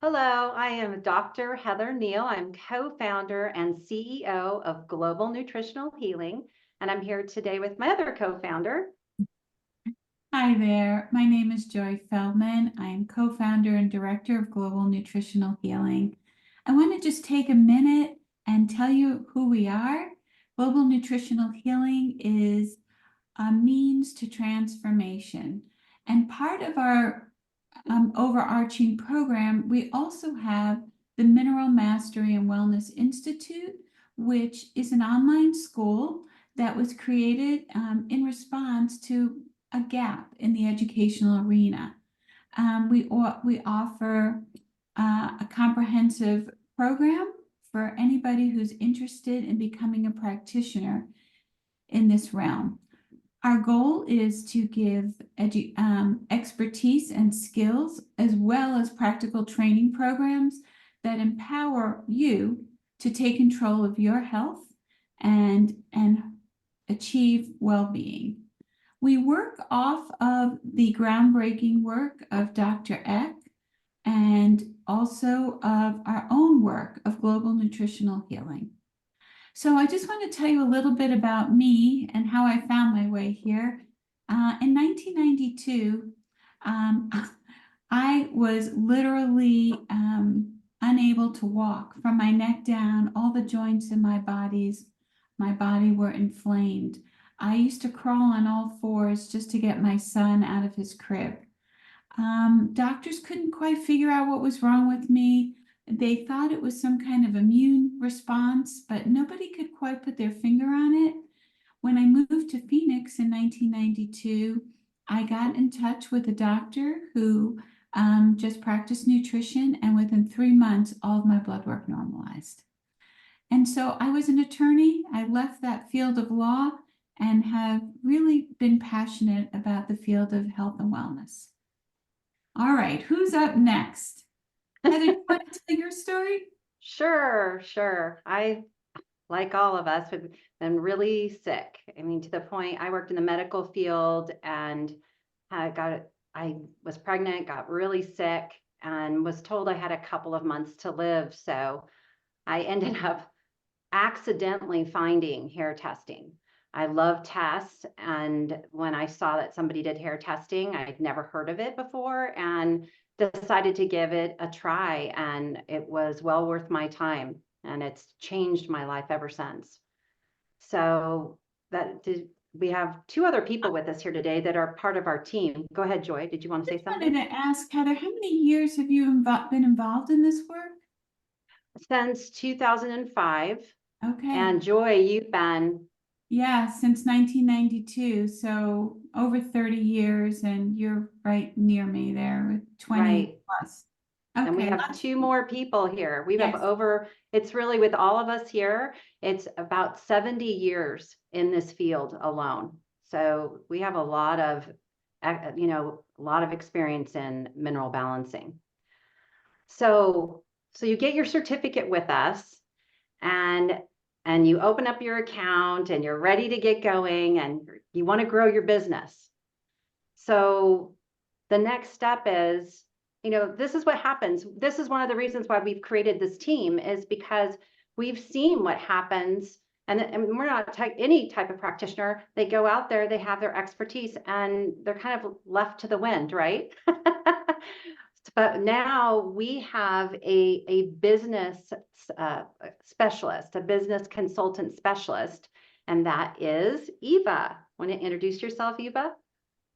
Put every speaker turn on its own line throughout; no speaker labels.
Hello, I am Dr. Heather Neal. I'm co-founder and CEO of Global Nutritional Healing, and I'm here today with my other co-founder.
Hi there, my name is Joy Feldman. I'm co-founder and director of Global Nutritional Healing. I want to just take a minute and tell you who we are. Global Nutritional Healing is a means to transformation. And part of our overarching program, we also have the Mineral Mastery and Wellness Institute, which is an online school that was created in response to a gap in the educational arena. We offer a comprehensive program for anybody who's interested in becoming a practitioner in this realm. Our goal is to give expertise and skills, as well as practical training programs that empower you to take control of your health and achieve well-being. We work off of the groundbreaking work of Dr. Eck and also of our own work of Global Nutritional Healing. So I just want to tell you a little bit about me and how I found my way here. In 1992, I was literally unable to walk from my neck down. All the joints in my body were inflamed. I used to crawl on all fours just to get my son out of his crib. Doctors couldn't quite figure out what was wrong with me. They thought it was some kind of immune response, but nobody could quite put their finger on it. When I moved to Phoenix in 1992, I got in touch with a doctor who just practiced nutrition, and within 3 months, all of my blood work normalized. And so I was an attorney. I left that field of law and have really been passionate about the field of health and wellness. All right, who's up next? Heather, do you want to tell your story?
Sure. I, like all of us, have been really sick. I mean, to the point I worked in the medical field and I was pregnant, got really sick, and was told I had a couple of months to live. So I ended up accidentally finding hair testing. I love tests, and when I saw that somebody did hair testing, I'd never heard of it before and decided to give it a try, and it was well worth my time, and it's changed my life ever since. So we have two other people with us here today that are part of our team. Go ahead, Joy. Did you want to say
I wanted
something?
to ask Heather, how many years have you been involved in this work?
Since 2005,
Okay.
and Joy, you've been
Yeah, since 1992, so over 30 years, and you're right near me there with 20
right.
plus.
And we
Okay,
have two more people here. We have
yes.
over, it's really with all of us here, it's about 70 years in this field alone. So we have a lot of, a lot of experience in mineral balancing. So you get your certificate with us, and you open up your account and you're ready to get going and you want to grow your business. So the next step is, this is what happens. This is one of the reasons why we've created this team, is because we've seen what happens. And we're not any type of practitioner. They go out there, they have their expertise, and they're kind of left to the wind, right? But now we have a business specialist, a business consultant specialist, and that is Eva. Want to introduce yourself, Eva?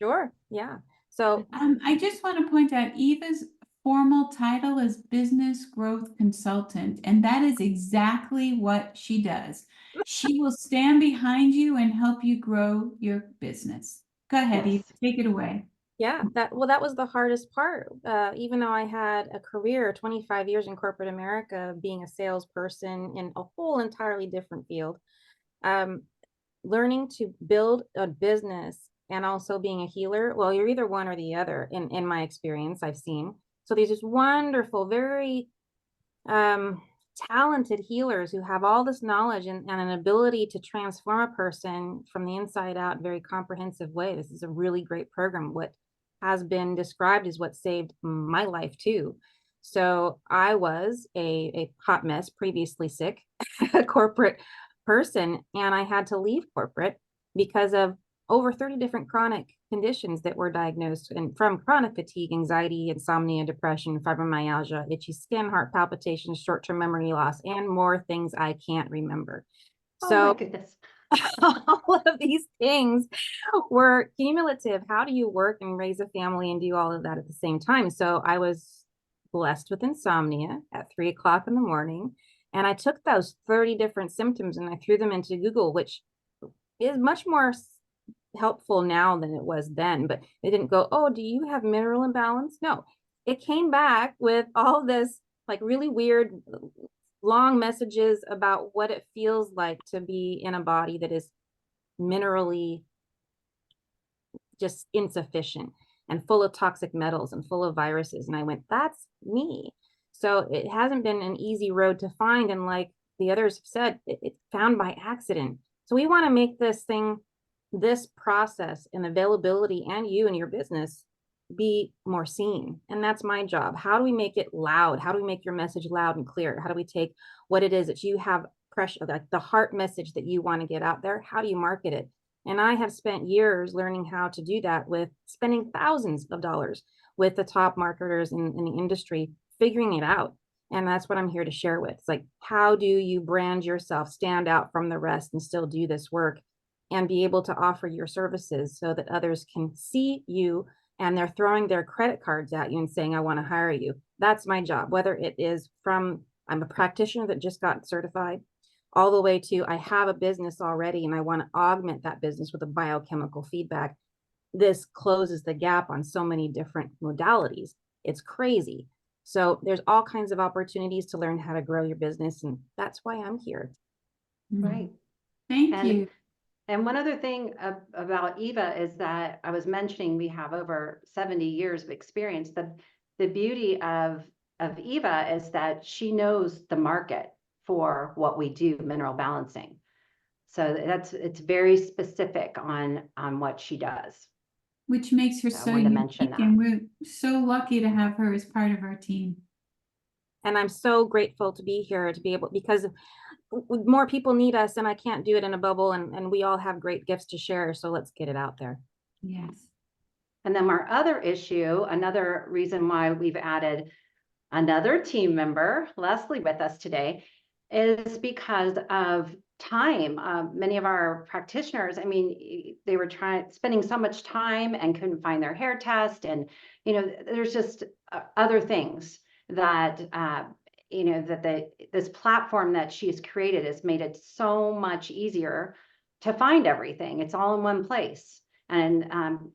Sure. Yeah. So,
I just want to point out Eva's formal title is Business Growth Consultant, and that is exactly what she does. She will stand behind you and help you grow your business. Go ahead, Eva,
Yes.
take it away.
yeah, that was the hardest part. Even though I had a career, 25 years in corporate America, being a salesperson in a whole entirely different field, um, learning to build a business and also being a healer, well, you're either one or the other in my experience, I've seen. So these just wonderful, very talented healers who have all this knowledge and an ability to transform a person from the inside out in a very comprehensive way. This is a really great program. What has been described is what saved my life too. So I was a hot mess, previously sick, a corporate person, and I had to leave corporate because of over 30 different chronic conditions that were diagnosed, and from chronic fatigue, anxiety, insomnia, depression, fibromyalgia, itchy skin, heart palpitations, short-term memory loss, and more things I can't remember.
Oh my
So
goodness.
all of these things were cumulative. How do you work and raise a family and do all of that at the same time? So I was blessed with insomnia at 3 o'clock in the morning. And I took those 30 different symptoms and I threw them into Google, which is much more helpful now than it was then. But it didn't go, oh, do you have mineral imbalance? No, it came back with all this like really weird long messages about what it feels like to be in a body that is minerally just insufficient and full of toxic metals and full of viruses. And I went, that's me. So it hasn't been an easy road to find. And like the others have said, it's found by accident. So we want to make this thing, this process and availability, and you and your business be more seen. And that's my job. How do we make it loud? How do we make your message loud and clear? How do we take what it is that you have pressure, like the heart message that you want to get out there? How do you market it? And I have spent years learning how to do that, with spending thousands of dollars with the top marketers in the industry, figuring it out. And that's what I'm here to share with. It's like, how do you brand yourself, stand out from the rest, and still do this work and be able to offer your services so that others can see you and they're throwing their credit cards at you and saying, I want to hire you. That's my job, whether it is from, I'm a practitioner that just got certified, all the way to I have a business already and I want to augment that business with a biochemical feedback. This closes the gap on so many different modalities. It's crazy. So there's all kinds of opportunities to learn how to grow your business. And that's why I'm here.
Right.
Thank
And
you.
And one other thing about Eva is that I was mentioning we have over 70 years of experience. The beauty of Eva is that she knows the market for what we do, mineral balancing. So it's very specific on what she does.
Which makes her
So I
so
wanted to mention
unique,
that.
and we're so lucky to have her as part of our team.
And I'm so grateful to be here to be able, because more people need us and I can't do it in a bubble, and we all have great gifts to share. So let's get it out there.
Yes.
And then our other issue, another reason why we've added another team member, Leslie, with us today, is because of time. Many of our practitioners, I mean, they were spending so much time and couldn't find their hair test. And, there's just other things that, this platform that she's created has made it so much easier to find everything. It's all in one place. And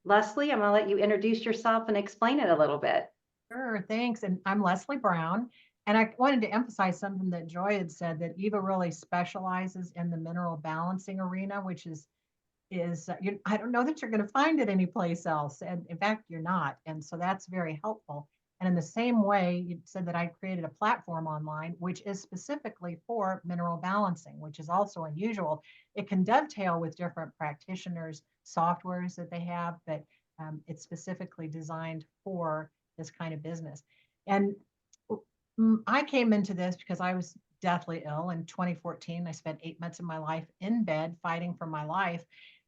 Leslie, I'm going to let you introduce yourself and explain it a little bit.
Sure, thanks. And I'm Leslie Brown. And I wanted to emphasize something that Joy had said, that Eva really specializes in the mineral balancing arena, which is I don't know that you're going to find it anyplace else. And in fact, you're not. And so that's very helpful. And in the same way, you said that I created a platform online, which is specifically for mineral balancing, which is also unusual. It can dovetail with different practitioners' softwares that they have, but it's specifically designed for this kind of business. And I came into this because I was deathly ill in 2014. I spent 8 months of my life in bed fighting for my life.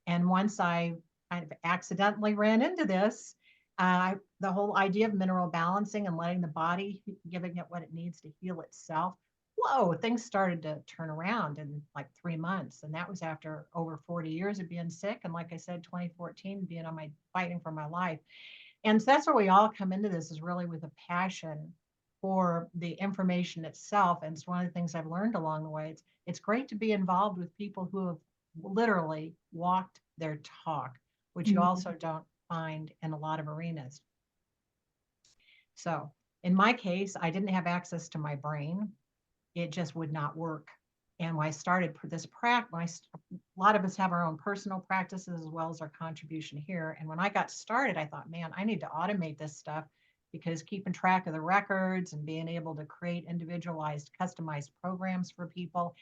And once I kind of accidentally ran into this, the whole idea of mineral balancing and letting the body, giving it what it needs to heal itself, whoa, things started to turn around in like 3 months. And that was after over 40 years of being sick. And like I said, 2014, being on my fighting for my life. And so that's where we all come into this, is really with a passion for the information itself. And it's one of the things I've learned along the way. It's great to be involved with people who have literally walked their talk, which you also don't find in a lot of arenas. So in my case, I didn't have access to my brain. It just would not work. And when I started this practice, a lot of us have our own personal practices as well as our contribution here. And when I got started, I thought, man, I need to automate this stuff, because keeping track of the records and being able to create individualized, customized programs for people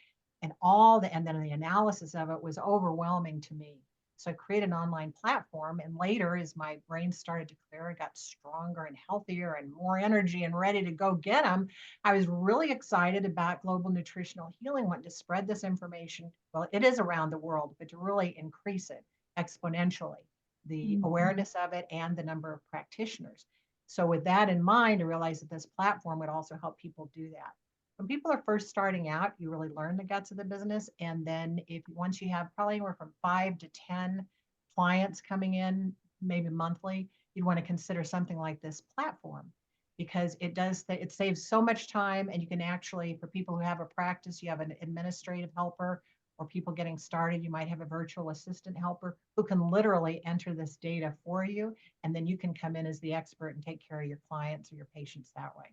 and then the analysis of it was overwhelming to me. So I created an online platform. And later, as my brain started to clear, I got stronger and healthier and more energy and ready to go get them. I was really excited about Global Nutritional Healing, wanting to spread this information. Well, it is around the world, but to really increase it exponentially, the awareness of it and the number of practitioners. So with that in mind, I realized that this platform would also help people do that. When people are first starting out, you really learn the guts of the business. And then if once you have probably anywhere from 5 to 10 clients coming in, maybe monthly, you'd want to consider something like this platform, because it saves so much time. And you can actually, for people who have a practice, you have an administrative helper, or people getting started, you might have a virtual assistant helper who can literally enter this data for you. And then you can come in as the expert and take care of your clients or your patients that way.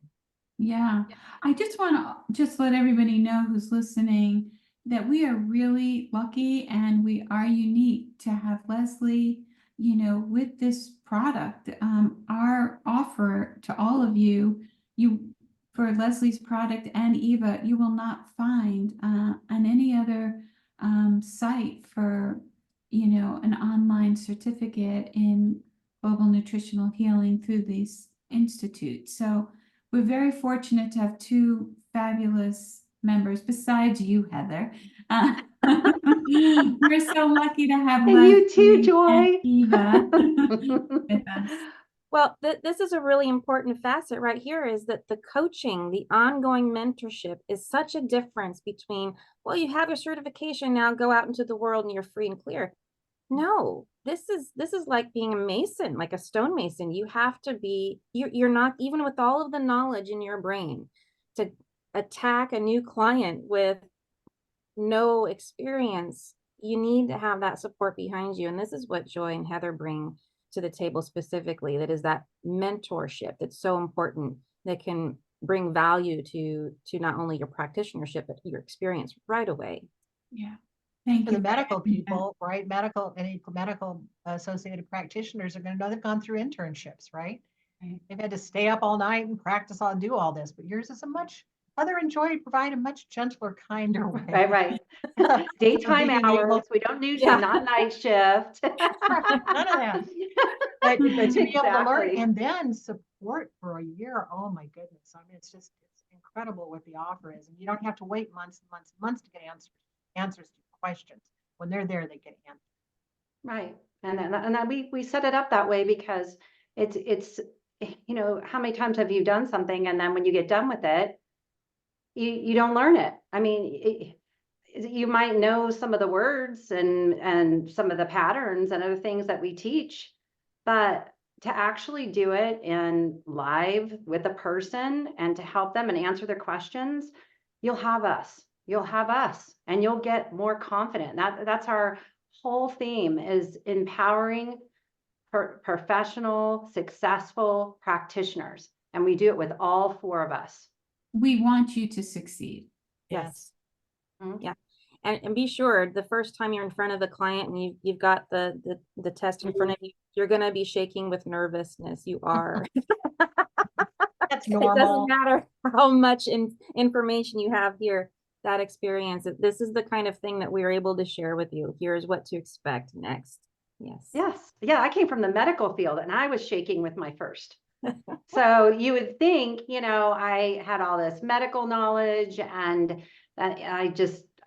Yeah, I just want to just let everybody know who's listening that we are really lucky and we are unique to have Leslie, with this product. Our offer to all of you, for Leslie's product and Eva, you will not find on any other site for, an online certificate in global nutritional healing through these institutes. So we're very fortunate to have two fabulous members besides you, Heather. We're so lucky to have
And you too,
Leslie
Joy.
and Eva with us.
Well, this is a really important facet right here, is that the coaching, the ongoing mentorship is such a difference between, well, you have your certification, now go out into the world and you're free and clear. No, this is like being a mason, like a stonemason. You have to be, you're not, even with all of the knowledge in your brain, to attack a new client with no experience, you need to have that support behind you. And this is what Joy and Heather bring to the table specifically, that is that mentorship that's so important, that can bring value to not only your practitionership, but your experience right away.
Yeah. Thank
For
you
the
for
medical
having that.
people, right? Any medical associated practitioners are going to know they've gone through internships, right?
Right.
They've had to stay up all night and practice and do all this, but yours is Heather and Joy provide a much gentler, kinder way.
Right. Daytime
being
hours.
able-
We don't do
Yeah.
not night shift.
None of that. But to be able to learn
Exactly.
and then support for a year, oh my goodness. I mean, it's incredible what the offer is. And you don't have to wait months and months and months to get answers to questions. When they're there, they get answers.
Right. And then we set it up that way because it's how many times have you done something and then when you get done with it, you don't learn it. I mean, you might know some of the words and some of the patterns and other things that we teach, but to actually do it in live with a person and to help them and answer their questions, you'll have us and you'll get more confident. That's our whole theme, is empowering professional, successful practitioners. And we do it with all four of us.
We want you to succeed.
Yes.
Mhm.
Yeah. And be sure, the first time you're in front of the client and you've got the test in front of you, you're going to be shaking with nervousness. You are.
That's
It
normal.
doesn't matter how much information you have here, that experience. This is the kind of thing that we're able to share with you. Here's what to expect next. Yes.
Yes. Yeah. I came from the medical field and I was shaking with my first. So you would think, I had all this medical knowledge and that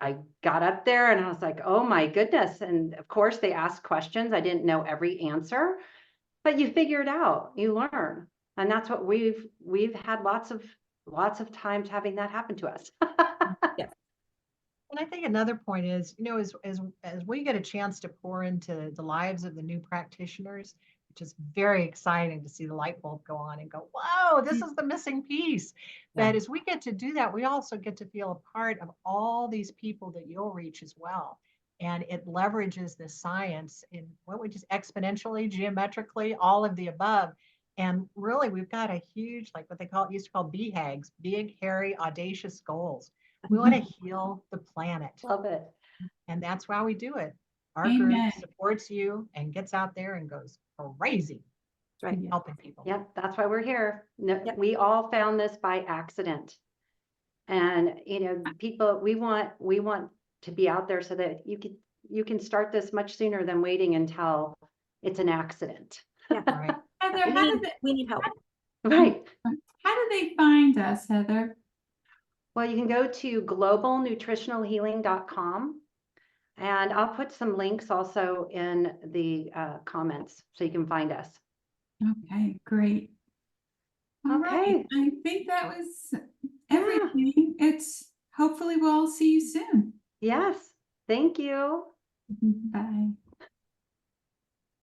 I got up there and I was like, oh my goodness. And of course they asked questions. I didn't know every answer, but you figure it out, you learn. And that's what we've had lots of times having that happen to us.
Yes.
And I think another point is, as we get a chance to pour into the lives of the new practitioners, which is very exciting to see the light bulb go on and go, whoa, this is the missing piece.
Yeah.
That as we get to do that, we also get to feel a part of all these people that you'll reach as well. And it leverages the science in what we just exponentially, geometrically, all of the above. And really, we've got a huge, like what they used to call BHAGs, big, hairy, audacious goals. We want to heal the planet.
Love it.
And that's why we do it. Our
Amen.
group supports you and gets out there and goes crazy.
That's right.
Helping people.
Yep, that's why we're here. No,
Yep.
We all found this by accident. And people, we want to be out there so that you can start this much sooner than waiting until it's an accident.
Yeah.
Right.
Heather,
We need help.
Right.
how do they find us, Heather?
Well, you can go to globalnutritionalhealing.com, and I'll put some links also in the comments so you can find us.
Okay, great. All right,
Okay.
I think that was everything. It's hopefully we'll all see you soon.
Yes. Thank you.
Bye.